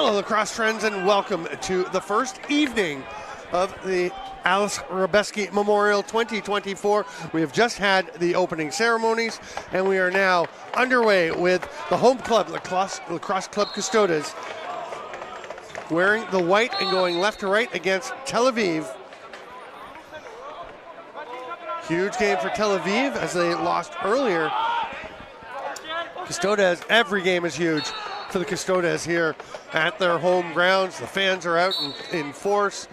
Hello, lacrosse friends, and welcome to the first evening of the Aleš Hřebeský Memorial 2024. We have just had the opening ceremonies, and we are now underway with the home club, Lacrosse Club Custodes, wearing the white and going left to right against Tel Aviv. Huge game for Tel Aviv as they lost earlier. Custodes, every game is huge for the Custodes here at their home grounds. The fans are out in force.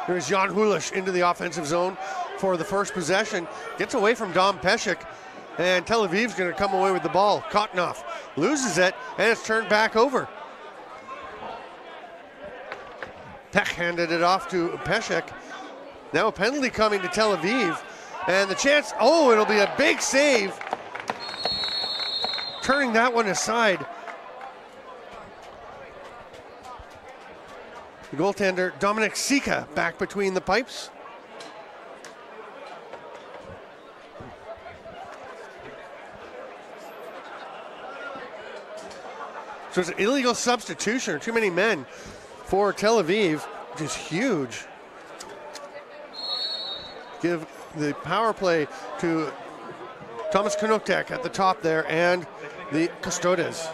Here's Jan Hulish into the offensive zone for the first possession. Gets away from Dom Peshek, and Tel Aviv's going to come away with the ball. Kotnoff loses it, and it's turned back over. Peck handed it off to Peshek. Now a penalty coming to Tel Aviv. And the chance, oh, it'll be a big save. Turning that one aside. The goaltender, Dominic Sika, back between the pipes. So it's an illegal substitution, or too many men for Tel Aviv, which is huge. Give the power play to Thomas Knotek at the top there, and the Custodes.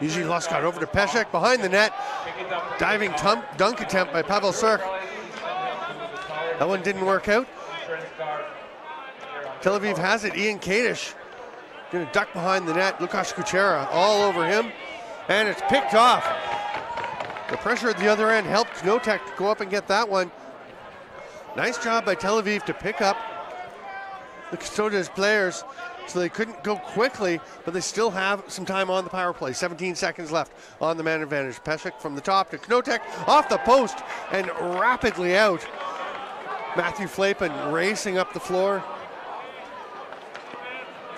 Eugene Luskott over to Peshek, behind the net. Diving dunk attempt by Pavel Sirk. That one didn't work out. Tel Aviv has it. Ian Kadish going to duck behind the net. Lukasz Kuchera all over him, and it's picked off. The pressure at the other end helped Knotek to go up and get that one. Nice job by Tel Aviv to pick up the Custodes players so they couldn't go quickly, but they still have some time on the power play. 17 seconds left on the man advantage. Peshek from the top to Knotek, off the post and rapidly out. Matthew Flapin racing up the floor.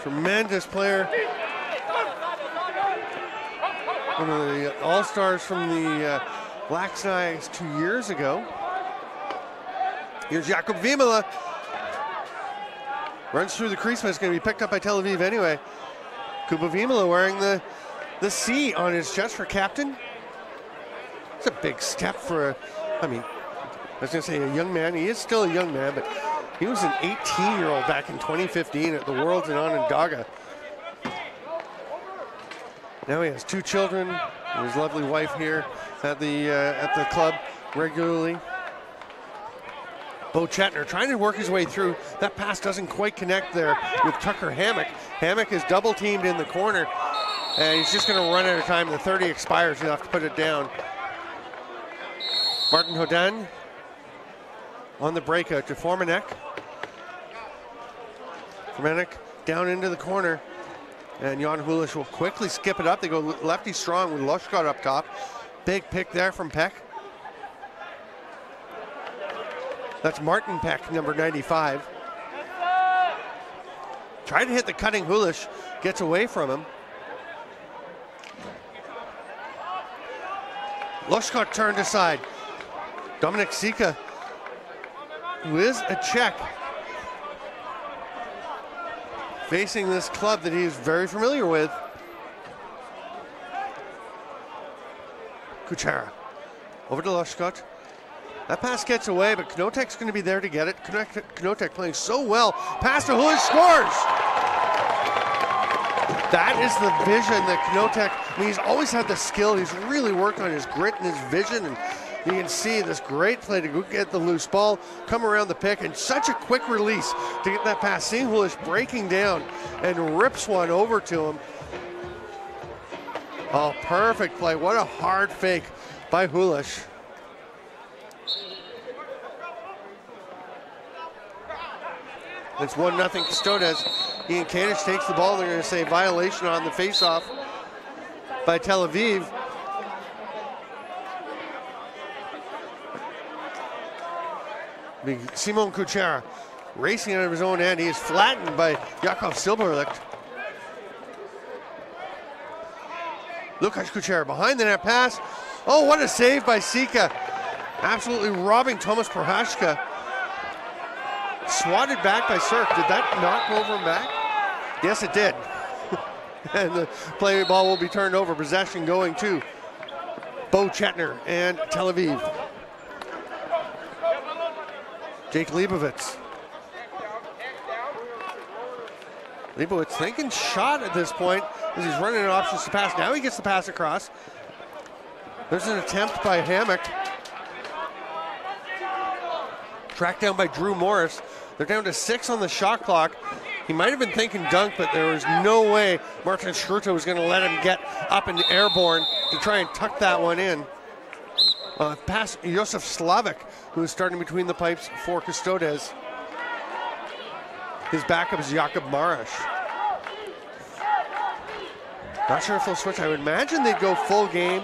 Tremendous player. One of the all-stars from the Black Knights 2 years ago. Here's Jakub Vimala. Runs through the crease, but it's going to be picked up by Tel Aviv anyway. Kuba Vimala wearing the C on his chest for captain. It's a big step for, I was going to say a young man. He is still a young man, but he was an 18-year-old back in 2015 at the Worlds in Onondaga. Now he has 2 children, and his lovely wife here at the club regularly. Bo Chetner trying to work his way through. That pass doesn't quite connect there with Tucker Hammock. Hammock is double teamed in the corner, and he's just going to run out of time. The 30 expires. He'll have to put it down. Martin Hodan on the breakout to Formanek. Formanek down into the corner. And Jan Hulish will quickly skip it up. They go lefty strong with Luskott up top. Big pick there from Peck. That's Martin Peck, number 95. Tried to hit the cutting Hulish, gets away from him. Luskott turned aside. Dominic Sika, who is a Czech, facing this club that he's very familiar with. Kuchera over to Luskott. That pass gets away, but Knotek's going to be there to get it. Knotek playing so well. Pass to Hulish, scores! That is the vision that Knotek, he's always had the skill. He's really worked on his grit and his vision, and you can see this great play to go get the loose ball, come around the pick, and such a quick release to get that pass. Seeing Hulish breaking down and rips one over to him. Oh, perfect play. What a hard fake by Hulish. It's 1-0 Custodes. Ian Kadish takes the ball. They're going to say violation on the faceoff by Tel Aviv. Simon Kuchera racing out of his own end. He is flattened by Jakov Silberlicht. Lukasz Kuchera behind the net pass. Oh, what a save by Sika. absolutely robbing Tomas Prohaska. Swatted back by Sirk. Did that not go over him back? Yes, it did. And the play ball will be turned over. Possession going to Bo Chetner and Tel Aviv. Jake Leibovitz. Leibovitz thinking shot at this point as he's running out of options to pass. Now he gets the pass across. There's an attempt by Hammock. Tracked down by Drew Morris. They're down to 6 on the shot clock. He might have been thinking dunk, but there was no way Martin Schruter was going to let him get up and airborne to try and tuck that one in. Pass Josef Slavik, who is starting between the pipes for Custodes. His backup is Jakub Marash. Not sure if they'll switch. I would imagine they'd go full game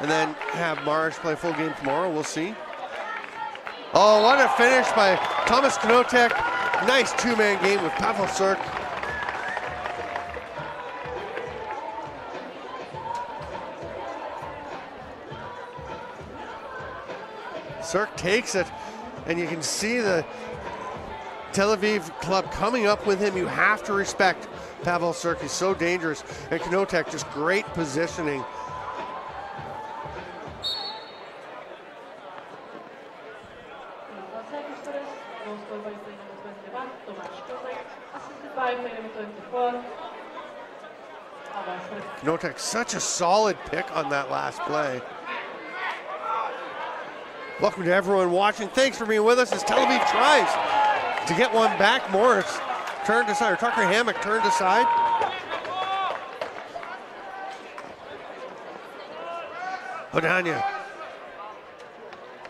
and then have Marash play full game tomorrow. We'll see. Oh, what a finish by Thomas Knotek. Nice two-man game with Pavel Sirk. Sirk takes it, and you can see the Tel Aviv club coming up with him. You have to respect Pavel Sirk. He's so dangerous. And Knotek, just great positioning. Knotek, such a solid pick on that last play. Welcome to everyone watching. Thanks for being with us as Tel Aviv tries to get one back. Morris turned aside, or Tucker Hammock turned aside. Hodania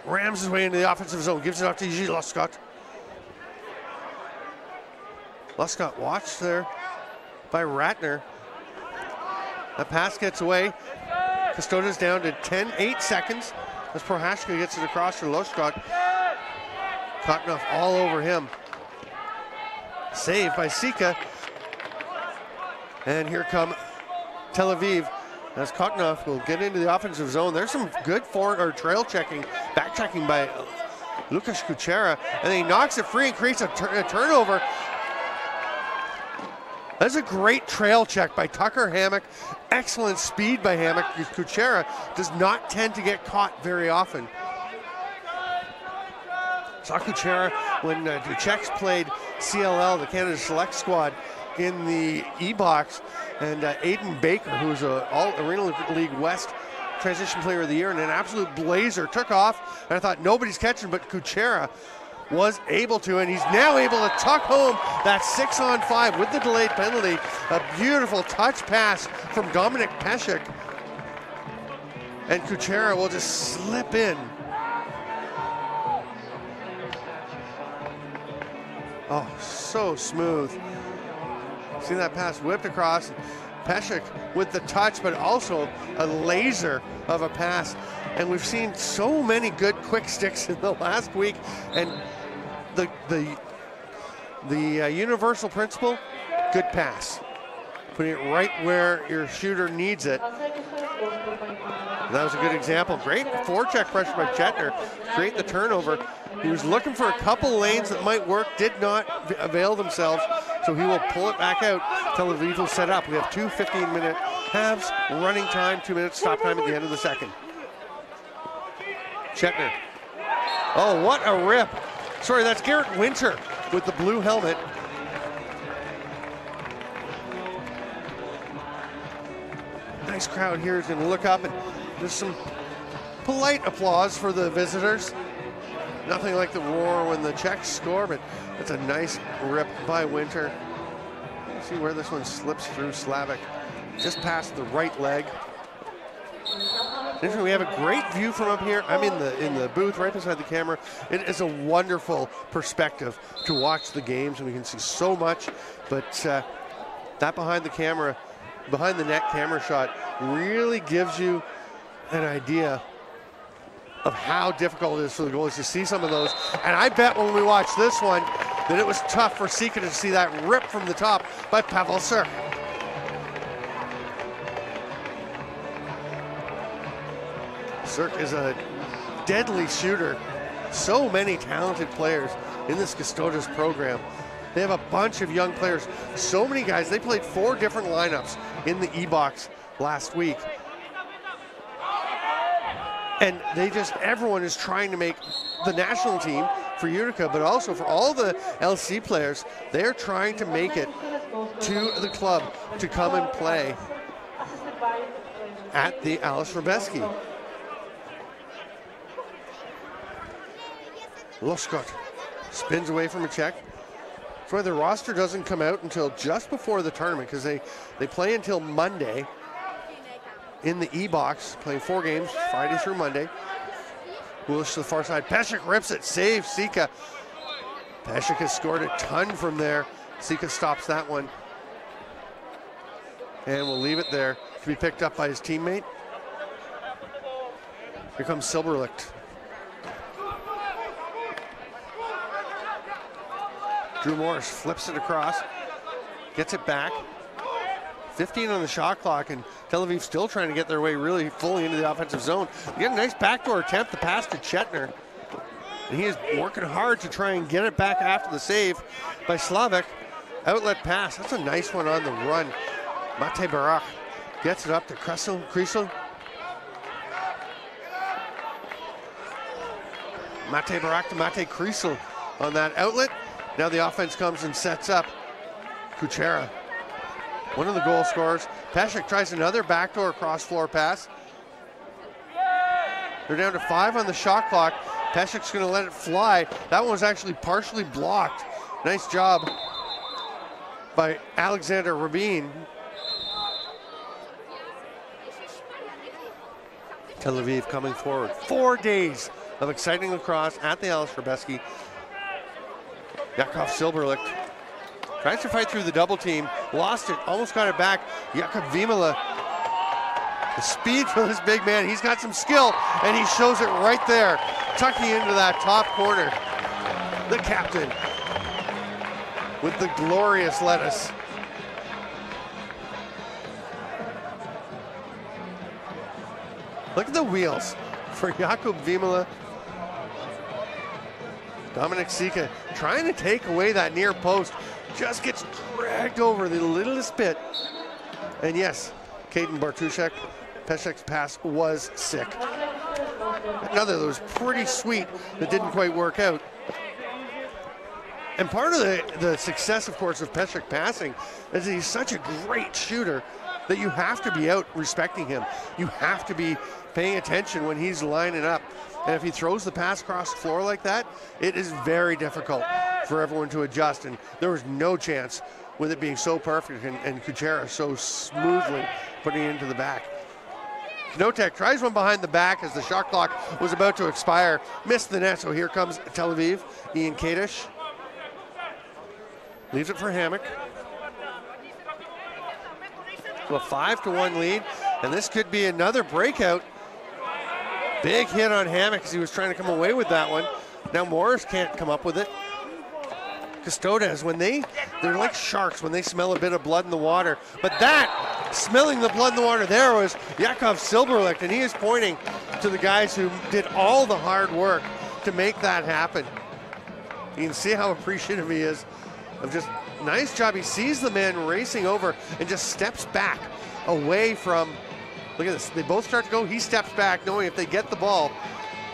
rams his way into the offensive zone, gives it off to Gilles Luscott. Luscott watched there by Ratner. That pass gets away. Custodes down to 8 seconds as Prohaska gets it across to Luscott. Kotnoff all over him. Save by Sika. And here come Tel Aviv as Kotnoff will get into the offensive zone. There's some good trail checking, back checking by Lukasz Kuchera, and then he knocks it free and creates a turnover. That's a great trail check by Tucker Hammock. Excellent speed by Hammock. Kuchera does not tend to get caught very often. Saw Kuchera when the Czechs played CLL, the Canada Select Squad, in the E-Box, and Aiden Baker, who's an All-Arena League West Transition Player of the Year and an absolute blazer, took off, and I thought nobody's catching, but Kuchera was able to, and he's now able to tuck home that 6-on-5 with the delayed penalty. A beautiful touch pass from Dominik Peszek, and Kuchera will just slip in. Oh, so smooth. See that pass whipped across. Peszek with the touch, but also a laser of a pass. And we've seen so many good quick sticks in the last week. And the universal principle, good pass. Putting it right where your shooter needs it. And that was a good example. Great forecheck pressure by Chetner. Create the turnover. He was looking for a couple lanes that might work, did not avail themselves, so he will pull it back out. Tel Aviv will set up. We have 2 15-minute halves, running time, 2 minutes stop time at the end of the second. Chetner. Oh, what a rip. Sorry, that's Garrett Winter with the blue helmet. Nice crowd here is going to look up, and there's some polite applause for the visitors. Nothing like the roar when the Czechs score, but it's a nice rip by Winter. See where this one slips through Slavik, just past the right leg. We have a great view from up here. I'm in the booth right beside the camera. It is a wonderful perspective to watch the games, and we can see so much. But that behind the net camera shot really gives you an idea of how difficult it is for the goalies to see some of those. And I bet when we watch this one that it was tough for Sika to see that rip from the top by Pavel Sirk. Sirk is a deadly shooter. So many talented players in this Custodes program. They have a bunch of young players. So many guys. They played 4 different lineups in the E-box last week. And everyone is trying to make the national team for Utica, but also for all the LC players. They're trying to make it to the club to come and play at the Aleš Hřebeský. Loskot spins away from a check. That's why the roster doesn't come out until just before the tournament, because they play until Monday in the E-box, playing 4 games, Friday through Monday. Woolish to the far side. Peshek rips it, saves Sika. Peshek has scored a ton from there. Sika stops that one. And we'll leave it there to be picked up by his teammate. Here comes Silberlicht. Drew Morris flips it across, gets it back. 15 on the shot clock, and Tel Aviv still trying to get their way really fully into the offensive zone. You get a nice backdoor attempt, the pass to Chetner. And he is working hard to try and get it back after the save by Slavik. Outlet pass, that's a nice one on the run. Mate Barak gets it up to Kreisel. Mate Barak to Mate Kreisel on that outlet. Now the offense comes and sets up Kuchera, one of the goal scorers. Peshek tries another backdoor cross floor pass. They're down to 5 on the shot clock. Peshek's going to let it fly. That one was actually partially blocked. Nice job by Alexander Rabin. Tel Aviv coming forward. 4 days of exciting lacrosse at the Aleš Hřebeský. Yakov Silberlicht tries to fight through the double team, lost it, almost got it back. Jakub Vimala, the speed for this big man, he's got some skill, and he shows it right there, tucking into that top corner. The captain with the glorious lettuce. Look at the wheels for Jakub Vimala. Dominic Sika trying to take away that near post, just gets dragged over the littlest bit. And yes, Caden Bartuszek, Peshek's pass was sick. Another that was pretty sweet that didn't quite work out. And part of the success, of course, of Peshek passing is that he's such a great shooter that you have to be out respecting him. You have to be paying attention when he's lining up. And if he throws the pass across the floor like that, it is very difficult for everyone to adjust. And there was no chance with it being so perfect and Kuchera so smoothly putting it into the back. Knotek tries one behind the back as the shot clock was about to expire. Missed the net, so here comes Tel Aviv. Ian Kadish leaves it for Hammock. So a 5-1 lead, and this could be another breakout. Big hit on Hammock as he was trying to come away with that one. Now Morris can't come up with it. Custodes, they're like sharks when they smell a bit of blood in the water. But that, smelling the blood in the water there was Yakov Silberlicht, and he is pointing to the guys who did all the hard work to make that happen. You can see how appreciative he is of just nice job. He sees the man racing over and just steps back away from. Look at this, they both start to go, he steps back knowing if they get the ball,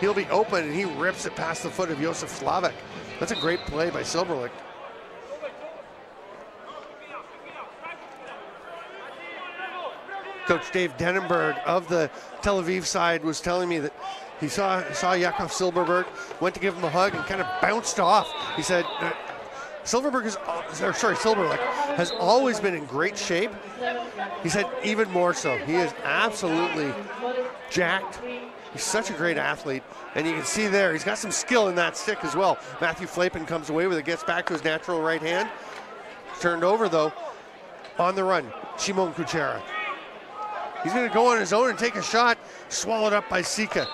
he'll be open, and he rips it past the foot of Josef Slavik. That's a great play by Silberlicht. Coach Dave Denenberg of the Tel Aviv side was telling me that he saw Yakov Silberberg, went to give him a hug and kind of bounced off. He said, Silberlicht has always been in great shape. He said even more so. He is absolutely jacked. He's such a great athlete. And you can see there, he's got some skill in that stick as well. Matthew Flapin comes away with it, gets back to his natural right hand. Turned over though, on the run, Shimon Kuchera. He's gonna go on his own and take a shot, swallowed up by Sika.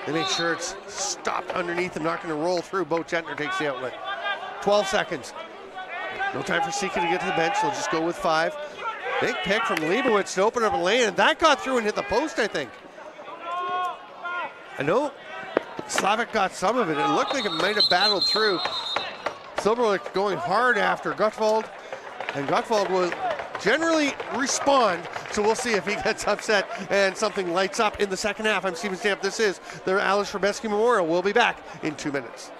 They make sure it's stopped underneath him, not gonna roll through. Bo Chetner takes the outlet. 12 seconds. No time for Sika to get to the bench, they'll just go with 5. Big pick from Leibowitz to open up a lane, and that got through and hit the post, I think. I know Slavic got some of it. It looked like it might have battled through. Silberlich going hard after Gutwald, and Gutwald will generally respond, so we'll see if he gets upset and something lights up in the second half. I'm Steven Stamp. This is the Aleš Hřebeský Memorial. We'll be back in 2 minutes.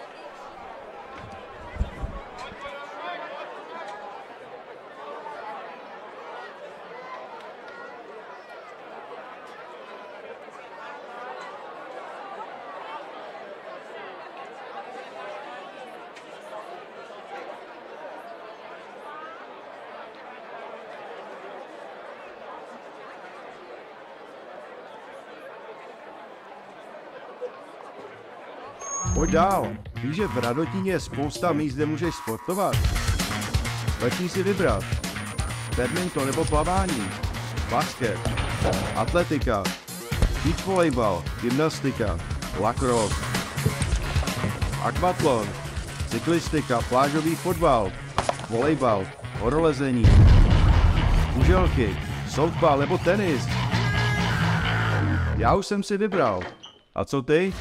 Pojď dál. Víš, že v Radotíně je spousta míst, kde můžeš sportovat? Letní si vybrat. Badminton nebo plavání. Basket. Atletika. Beach volejbal. Gymnastika. Lacrosse. Akvatlon. Cyklistika. Plážový fotbal. Volejbal. Horolezení. Kuželky. Softball nebo tenis. Já už jsem si vybral. A co ty?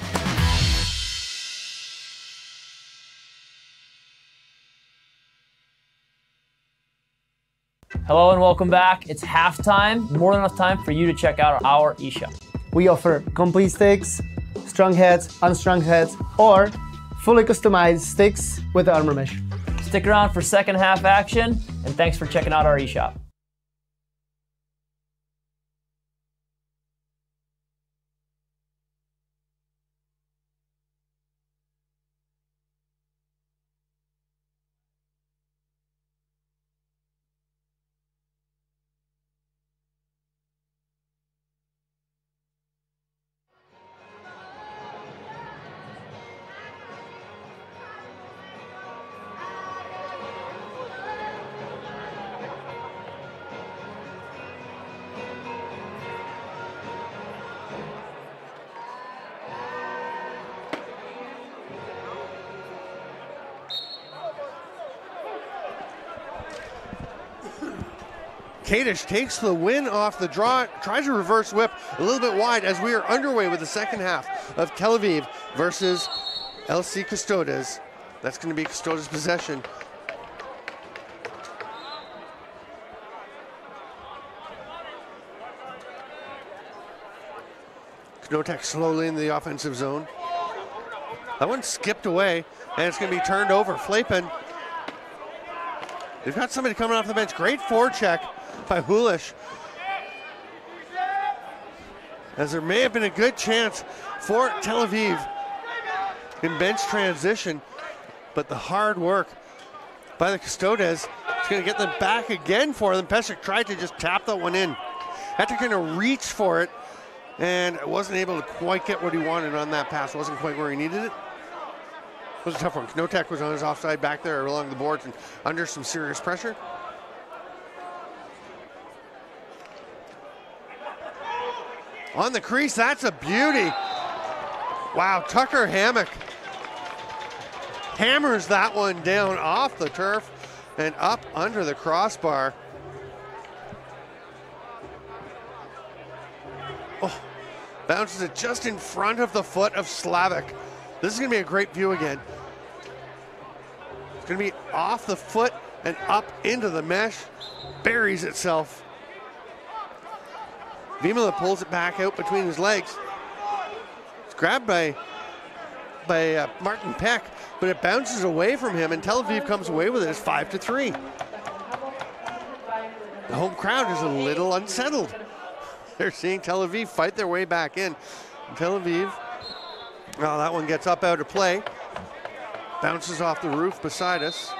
Hello and welcome back. It's halftime. More than enough time for you to check out our eShop. We offer complete sticks, strung heads, unstrung heads, or fully customized sticks with armor mesh. Stick around for second half action, and thanks for checking out our eShop. Kadish takes the win off the draw, tries to reverse whip a little bit wide as we are underway with the second half of Tel Aviv versus LC Custodes. That's going to be Custodes' possession. Knotek slowly in the offensive zone. That one skipped away, and it's going to be turned over. Flapen. They've got somebody coming off the bench. Great forecheck by Hulish. As there may have been a good chance for Tel Aviv in bench transition, but the hard work by the Custodes is going to get them back again for them. Pesek tried to just tap that one in. Had to kind of reach for it, and wasn't able to quite get what he wanted on that pass. Wasn't quite where he needed it. It was a tough one. Knotek was on his offside back there along the boards and under some serious pressure. On the crease, that's a beauty. Wow, Tucker Hammock hammers that one down off the turf and up under the crossbar. Oh, bounces it just in front of the foot of Slavic. This is gonna be a great view again. It's gonna be off the foot and up into the mesh, buries itself. Vimala pulls it back out between his legs. It's grabbed by Martin Peck, but it bounces away from him, and Tel Aviv comes away with it as 5-3. The home crowd is a little unsettled. They're seeing Tel Aviv fight their way back in. And Tel Aviv, well, that one gets up out of play. Bounces off the roof beside us.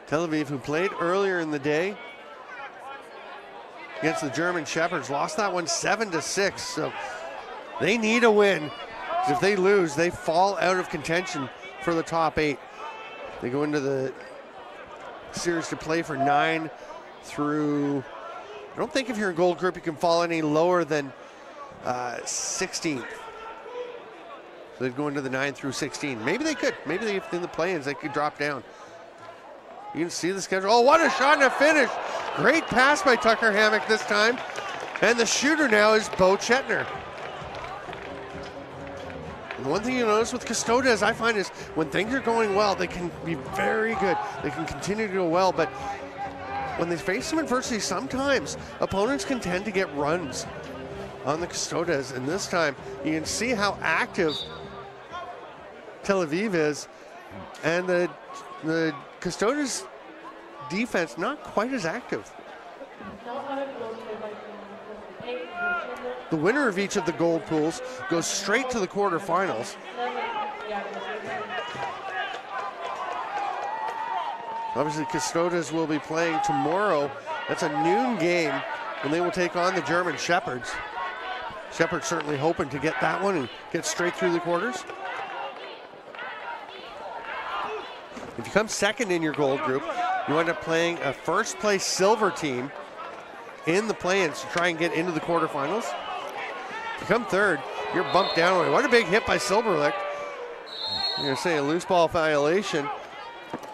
Tel Aviv, who played earlier in the day against the German Shepherds, lost that one 7-6. So they need a win. If they lose, they fall out of contention for the top 8. They go into the series to play for 9 through, I don't think if you're in gold group you can fall any lower than 16th. So they'd go into the 9 through 16. Maybe they could. Maybe if in the play-ins they could drop down. You can see the schedule. Oh, what a shot and a finish. Great pass by Tucker Hammock this time. And the shooter now is Bo Chetner. And one thing you notice with Custodes, I find, is when things are going well, they can be very good. They can continue to go well, but when they face some adversity, sometimes opponents can tend to get runs on the Custodes. And this time, you can see how active Tel Aviv is, and the Custodes defense not quite as active. The winner of each of the gold pools goes straight to the quarterfinals. Obviously, Custodes will be playing tomorrow. That's a noon game, and they will take on the German Shepherds. Shepherds certainly hoping to get that one and get straight through the quarters. If you come second in your gold group, you end up playing a first place silver team in the play-ins to try and get into the quarterfinals. If you come third, you're bumped down. What a big hit by Silberlicht. You're going to say a loose ball violation.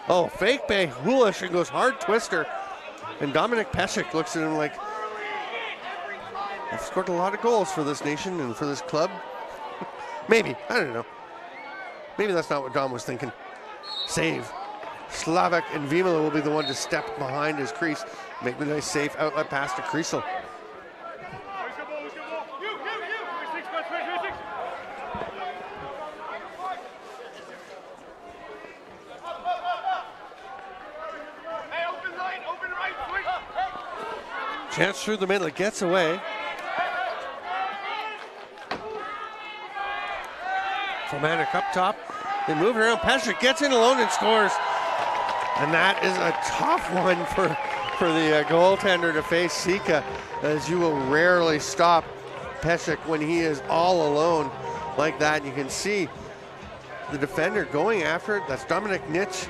Oh, fake by Hulish, and goes hard twister. And Dominik Pesek looks at him like, I've scored a lot of goals for this nation and for this club. Maybe, I don't know. Maybe that's not what Dom was thinking. Save. Slavek and Vimala will be the one to step behind his crease, make the nice safe outlet pass to Kriesel. Chance through the middle, it gets away. Fomanek up top, they move around. Pesek gets in alone and scores. And that is a tough one for the goaltender to face Sika, as you will rarely stop Pesek when he is all alone like that. You can see the defender going after it. That's Dominik Nitsch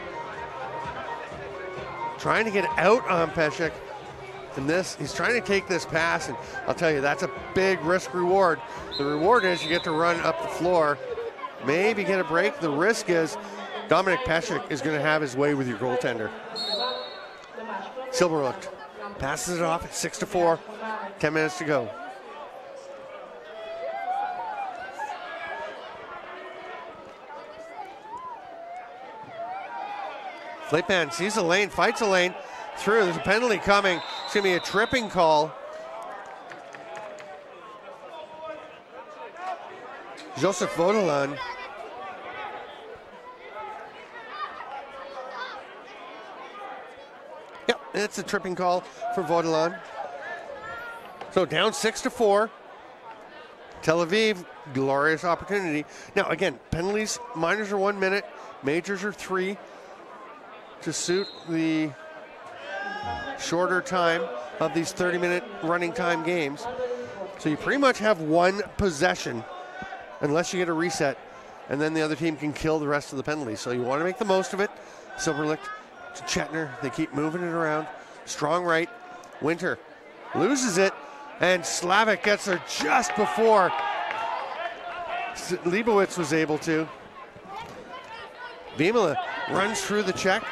trying to get out on Pesek. And this, he's trying to take this pass, and I'll tell you, that's a big risk reward. The reward is you get to run up the floor, maybe get a break. The risk is Dominik Pesek is going to have his way with your goaltender. Silberlicht passes it off at 6-4, 10 minutes to go. Fleipan sees a lane, fights a lane through. There's a penalty coming. It's going to be a tripping call. Joseph Vodelan. Yep, it's a tripping call for Vodelan. So down 6-4. Tel Aviv, glorious opportunity. Now again, penalties, minors are 1 minute, majors are 3 to suit the shorter time of these 30-minute running time games. So you pretty much have one possession unless you get a reset, and then the other team can kill the rest of the penalties. So you want to make the most of it. Silberlicht to Chetner. They keep moving it around. Strong right. Winter loses it, and Slavik gets there just before Leibowitz was able to. Vimala runs through the check.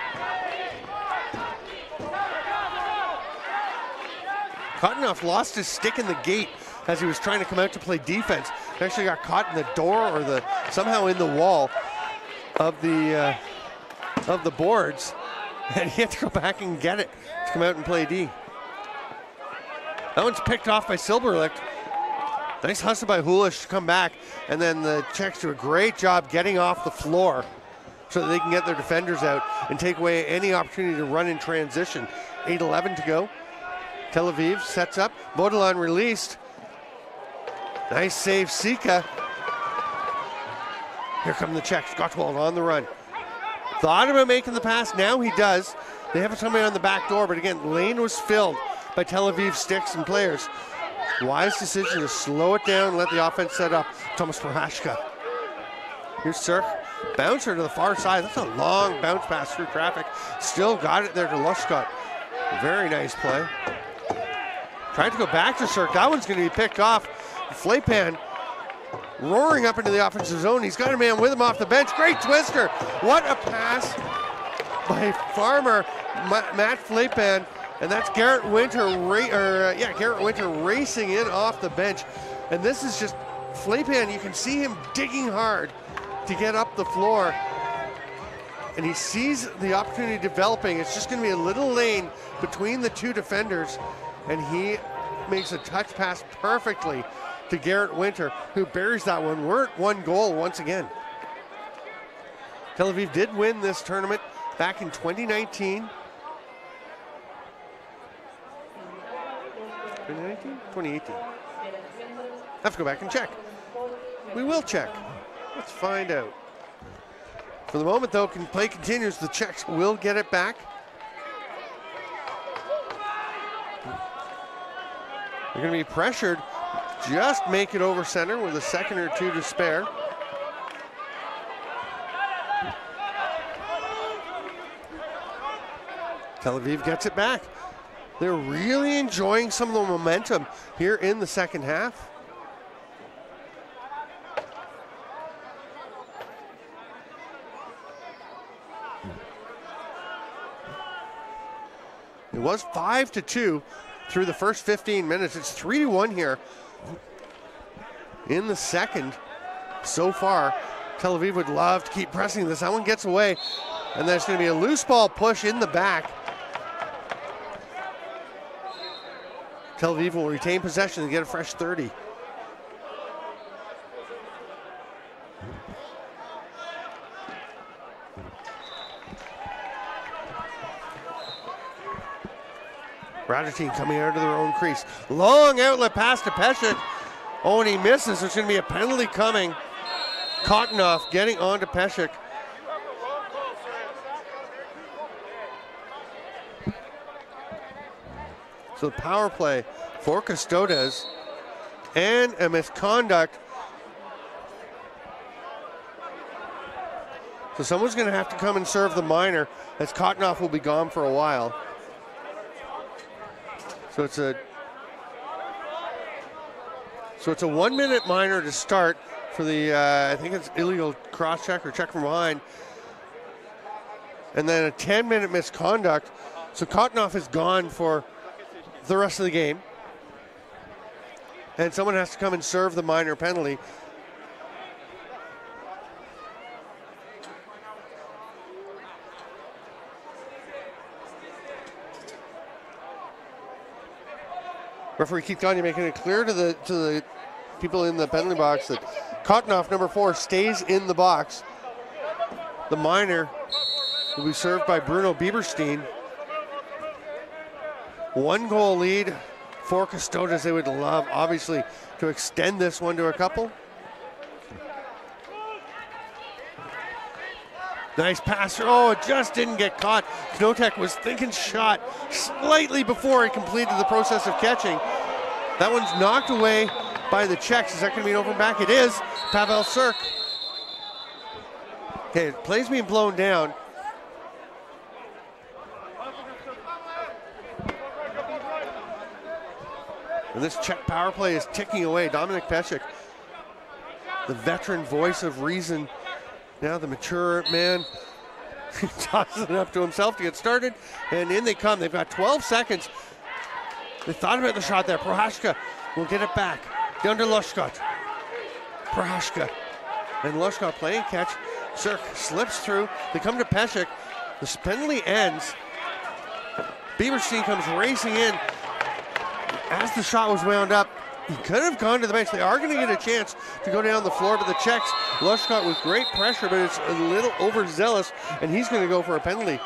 Kotinoff lost his stick in the gate as he was trying to come out to play defense. He actually got caught in the door or somehow in the wall of the boards, and he had to go back and get it to come out and play D. That one's picked off by Silberlicht. Nice hustle by Hulish to come back, and then the Czechs do a great job getting off the floor so that they can get their defenders out and take away any opportunity to run in transition. 8:11 to go. Tel Aviv sets up. Vodelan released. Nice save, Sika. Here come the Czechs. Gottwald on the run. Thought about making the pass. Now he does. They have somebody on the back door, but again, lane was filled by Tel Aviv sticks and players. Wise decision to slow it down, let the offense set up. Thomas Parashka. Here's Cirque. Bouncer to the far side. That's a long bounce pass through traffic. Still got it there to Lushcott. Very nice play. Tried to go back to Cirque. That one's going to be picked off. Fleipan roaring up into the offensive zone. He's got a man with him off the bench. Great twister. What a pass by Farmer. Matt Fleipan And that's Garrett Winter, Garrett Winter racing in off the bench. And this is just Flapan. You can see him digging hard to get up the floor. And he sees the opportunity developing. It's just going to be a little lane between the two defenders. And he makes a touch pass perfectly to Garrett Winter, who buries that one. We're at 1 goal once again. Tel Aviv did win this tournament back in 2019. 2019? 2018. I have to go back and check. We will check. Let's find out. For the moment, though, play continues. The Czechs will get it back. They're going to be pressured. Just make it over center with a second or two to spare. Tel Aviv gets it back. They're really enjoying some of the momentum here in the second half. It was 5-2 through the first 15 minutes. It's 3-1 here in the second so far. Tel Aviv would love to keep pressing this. That one gets away, and there's going to be a loose ball push in the back. Tel Aviv will retain possession and get a fresh 30. Radotín coming out of their own crease. Long outlet pass to Peshek. Oh, and he misses. There's going to be a penalty coming. Cottonoff getting on to Peshek. So the power play for Custodes and a misconduct. So someone's going to have to come and serve the minor, as Cottonoff will be gone for a while. So it's a 1 minute minor to start for the, I think it's illegal cross check or check from behind. And then a 10-minute misconduct. So Cottonoff is gone for the rest of the game. And someone has to come and serve the minor penalty. Referee Keith Gagne making it clear to the people in the penalty box that Cottonoff, number 4, stays in the box. The minor will be served by Bruno Bieberstein. 1 goal lead for Custodes. They would love, obviously, to extend this one to a couple. Nice pass. Oh, it just didn't get caught. Knotek was thinking shot slightly before he completed the process of catching. That one's knocked away by the Czechs. Is that going to be an over back? It is. Pavel Sirk. Okay, play's being blown down. And this Czech power play is ticking away. Dominik Peshek, the veteran voice of reason. Now the mature man tosses it up to himself to get started, and in they come. They've got 12 seconds. They thought about the shot there. Prohashka will get it back. Down to Lushkot. Prohashka. And Lushkot playing catch. Sirk slips through. They come to Peshek. The penalty ends. Bieberstein comes racing in. As the shot was wound up, he could have gone to the bench. They are going to get a chance to go down the floor, but the Czechs, Lushkot with great pressure, but it's a little overzealous, and he's going to go for a penalty.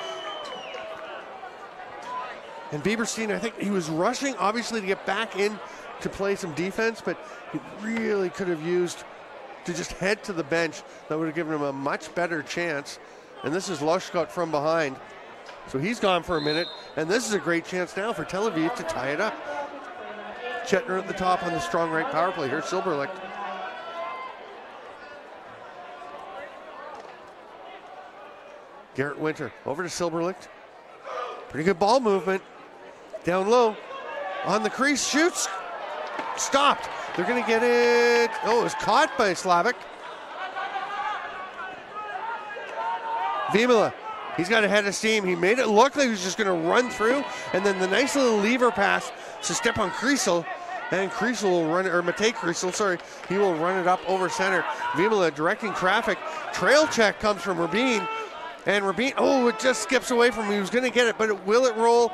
And Bieberstein, I think he was rushing, obviously, to get back in to play some defense, but he really could have used to just head to the bench. That would have given him a much better chance. And this is Lushkot from behind. So he's gone for a minute, and this is a great chance now for Tel Aviv to tie it up. Chetner at the top on the strong right power play. Here's Silberlicht. Garrett Winter over to Silberlicht. Pretty good ball movement. Down low. On the crease. Shoots. Stopped. They're going to get it. Oh, it was caught by Slavik. Vimala He's got a head of steam. He made it look like he was just going to run through, and then the nice little lever pass to Stepan Kreisel, and Kreisel will run it, or Matej Kreisel, sorry, he will run it up over center. Vimala directing traffic. Trail check comes from Rabin, and Rabin, oh, it just skips away from him. He was going to get it, but will it roll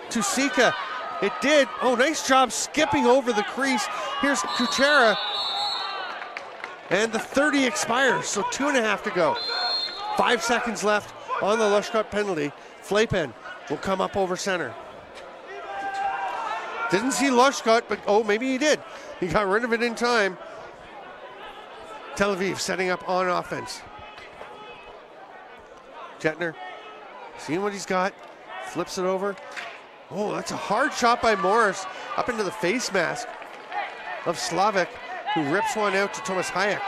to Sika? It did. Oh, nice job skipping over the crease. Here's Kuchera, and the 30 expires, so 2.5 to go. 5 seconds left on the Lushkot penalty. Flapen will come up over center. Didn't see Lushkot, but oh, maybe he did. He got rid of it in time. Tel Aviv setting up on offense. Jetner, seeing what he's got, flips it over. Oh, that's a hard shot by Morris up into the face mask of Slavik, who rips one out to Thomas Hayek.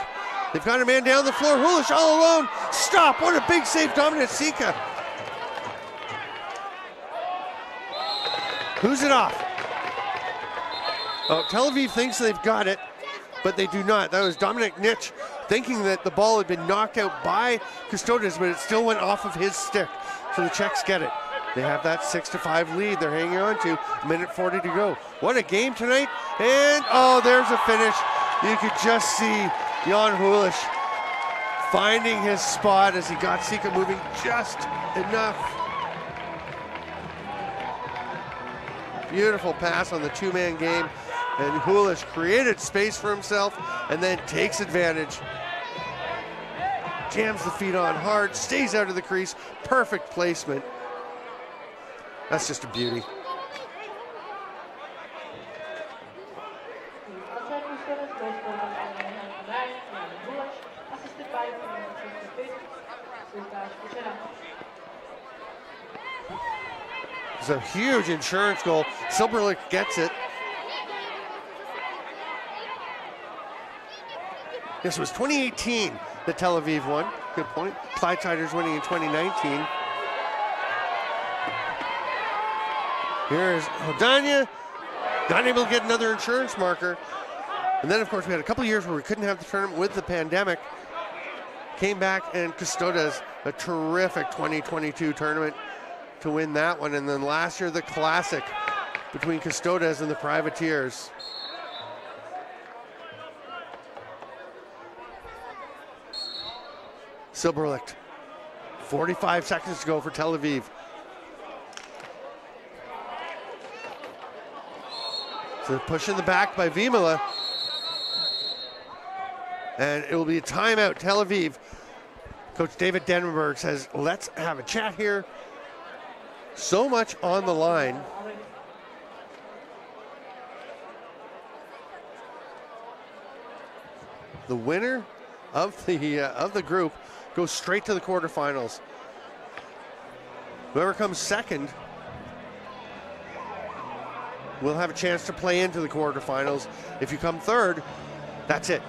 They've got a man down the floor. Hulish all alone. Stop. What a big save, Dominic Sika. Who's it off? Oh, Tel Aviv thinks they've got it, but they do not. That was Dominic Nitsch thinking that the ball had been knocked out by Custodes, but it still went off of his stick. So the Czechs get it. They have that 6-5 lead they're hanging on to. 1:40 to go. What a game tonight. And, oh, there's a finish. You could just see Jan Hulish finding his spot as he got Sika moving just enough. Beautiful pass on the two-man game. And Hulish created space for himself and then takes advantage. Jams the feet on hard, stays out of the crease. Perfect placement. That's just a beauty. It's a huge insurance goal. Silberlich gets it. This was 2018 that Tel Aviv won. Good point. Clydesiders winning in 2019. Here's Hodania. Not able to get another insurance marker. And then, of course, we had a couple years where we couldn't have the tournament with the pandemic. Came back, and Custodes, a terrific 2022 tournament to win that one. And then last year, the classic between Custodes and the Privateers. Silberlich, 45 seconds to go for Tel Aviv. So they're pushing the back by Vimala. And it will be a timeout, Tel Aviv. Coach David Denenberg says, let's have a chat here. So much on the line. The winner of the group goes straight to the quarterfinals. Whoever comes second will have a chance to play into the quarterfinals. If you come third, that's it.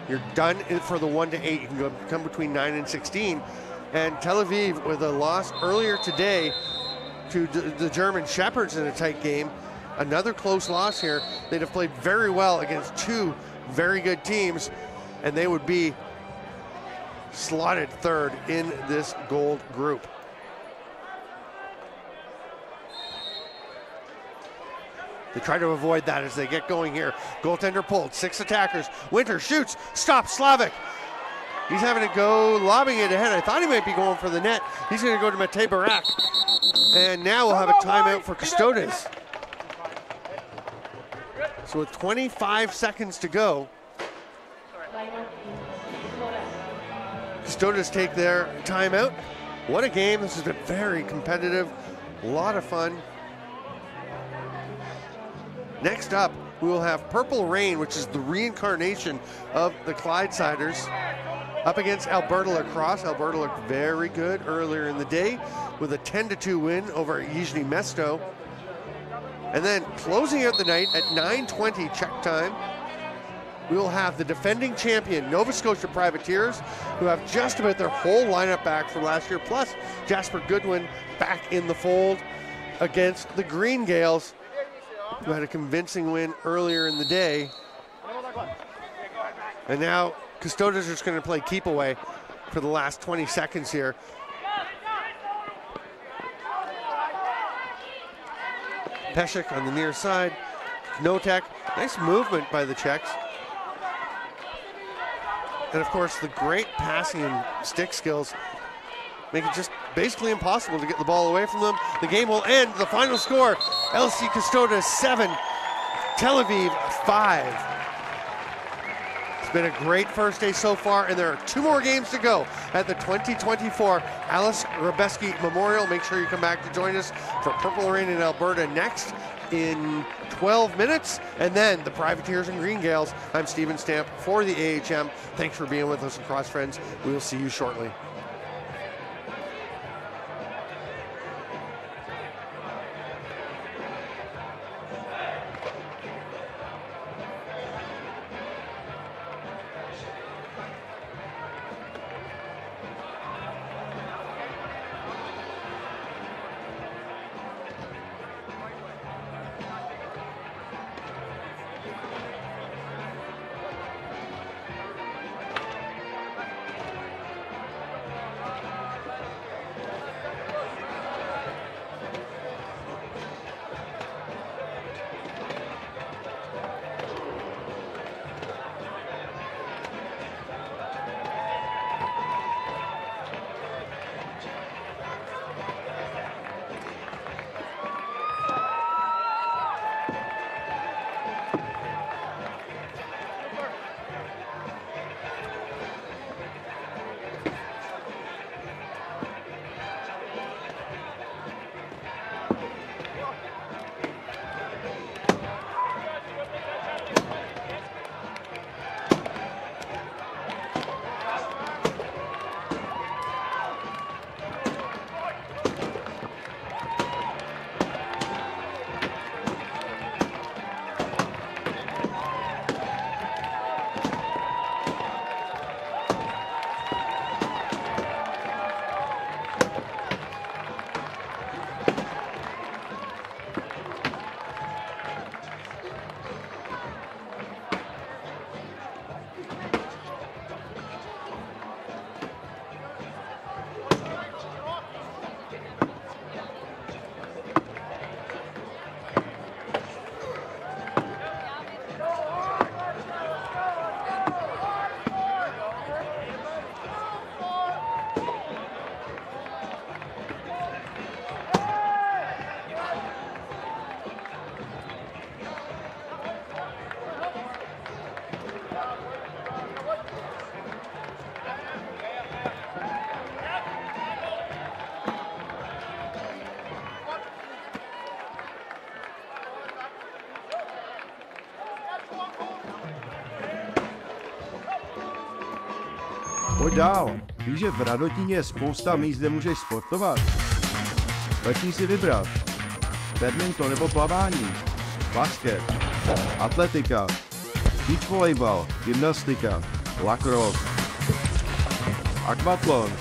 You're done for the 1 to 8. You can come between 9 and 16. And Tel Aviv, with a loss earlier today to the German Shepherds in a tight game, another close loss here. They'd have played very well against two very good teams, and they would be slotted third in this gold group. They try to avoid that as they get going here. Goaltender pulled, 6 attackers. Winter shoots, stops Slavik. He's having to go, lobbing it ahead. I thought he might be going for the net. He's going to go to Matej Barak. And now we'll have a timeout for Custodes. So with 25 seconds to go, Custodes take their timeout. What a game. This has been very competitive. A lot of fun. Next up, we will have Purple Rain, which is the reincarnation of the Clydesiders, up against Alberta Lacrosse. Alberta looked very good earlier in the day with a 10-2 win over Yizhny Mesto. And then closing out the night at 9:20 Czech time, we will have the defending champion Nova Scotia Privateers, who have just about their whole lineup back from last year, plus Jasper Goodwin back in the fold against the Green Gales, who had a convincing win earlier in the day. And now Custodes are just going to play keep away for the last 20 seconds here. Peshek on the near side. Knotek, nice movement by the Czechs. And of course, the great passing and stick skills make it just basically impossible to get the ball away from them. The game will end. The final score, LC Custodes 7, Tel Aviv 5. It's been a great first day so far, and there are 2 more games to go at the 2024 Aleš Hřebeský Memorial. Make sure you come back to join us for Purple Rain in Alberta next in 12 minutes, and then the Privateers and Green Gales. I'm Steven Stamp for the AHM. Thanks for being with us, Lacrosse friends. We will see you shortly. Pojď dál. Víš, že v Radotíně je spousta míst, kde můžeš sportovat? Letní si vybrat. Badminton nebo plavání, basket, atletika, beach volejbal, gymnastika, lacrosse, akvatlon,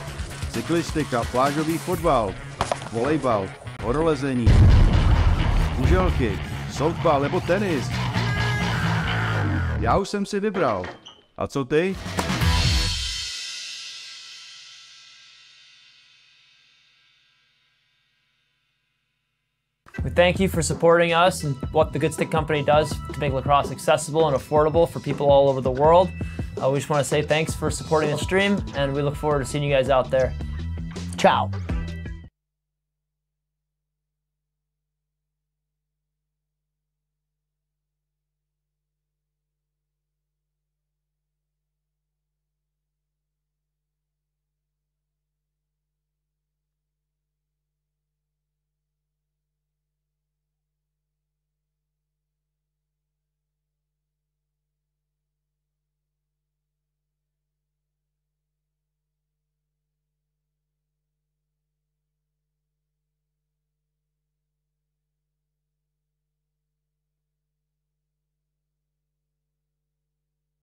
cyklistika, plážový fotbal, volejbal, horolezení, kuželky, softball nebo tenis. Já už jsem si vybral. A co ty? We thank you for supporting us and what the Good Stick Company does to make lacrosse accessible and affordable for people all over the world. We just want to say thanks for supporting the stream, and we look forward to seeing you guys out there. Ciao.